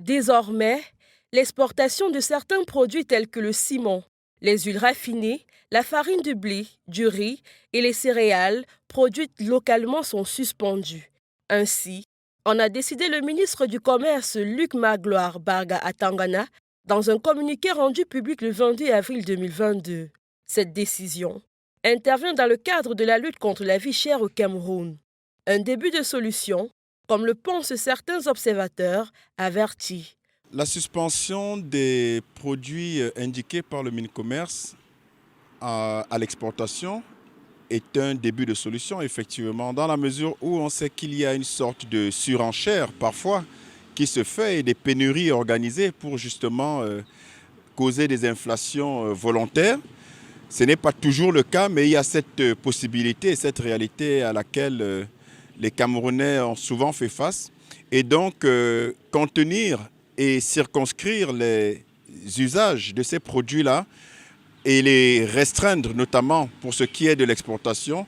Désormais, l'exportation de certains produits tels que le ciment, les huiles raffinées, la farine de blé, du riz et les céréales produites localement sont suspendues. Ainsi, en a décidé le ministre du Commerce Luc Magloire Barga Atangana dans un communiqué rendu public le 22 avril 2022. Cette décision intervient dans le cadre de la lutte contre la vie chère au Cameroun. Un début de solution, comme le pensent certains observateurs, avertis. La suspension des produits indiqués par le Minicommerce à l'exportation est un début de solution, effectivement, dans la mesure où on sait qu'il y a une sorte de surenchère parfois qui se fait et des pénuries organisées pour justement causer des inflations volontaires. Ce n'est pas toujours le cas, mais il y a cette possibilité et cette réalité à laquelle les Camerounais ont souvent fait face. Et donc, contenir et circonscrire les usages de ces produits-là et les restreindre, notamment pour ce qui est de l'exportation,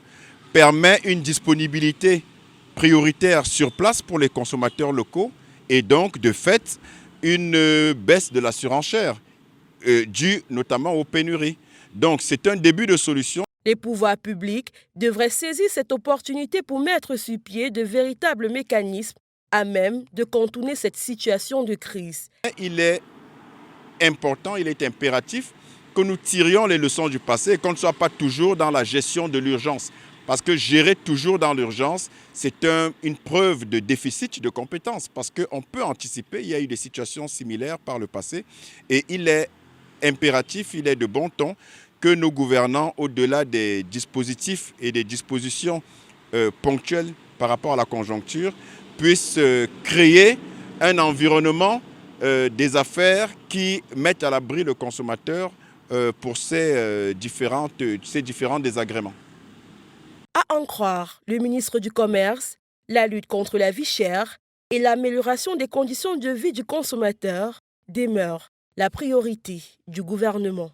permet une disponibilité prioritaire sur place pour les consommateurs locaux et donc, de fait, une baisse de la surenchère due notamment aux pénuries. Donc, c'est un début de solution. Les pouvoirs publics devraient saisir cette opportunité pour mettre sur pied de véritables mécanismes à même de contourner cette situation de crise. Il est important, il est impératif que nous tirions les leçons du passé et qu'on ne soit pas toujours dans la gestion de l'urgence. Parce que gérer toujours dans l'urgence, c'est une preuve de déficit de compétences. Parce qu'on peut anticiper, il y a eu des situations similaires par le passé. Et il est impératif, il est de bon ton que nos gouvernants, au-delà des dispositifs et des dispositions ponctuelles par rapport à la conjoncture, puissent créer un environnement des affaires qui mettent à l'abri le consommateur pour ces différents désagréments. À en croire le ministre du Commerce, la lutte contre la vie chère et l'amélioration des conditions de vie du consommateur demeurent la priorité du gouvernement.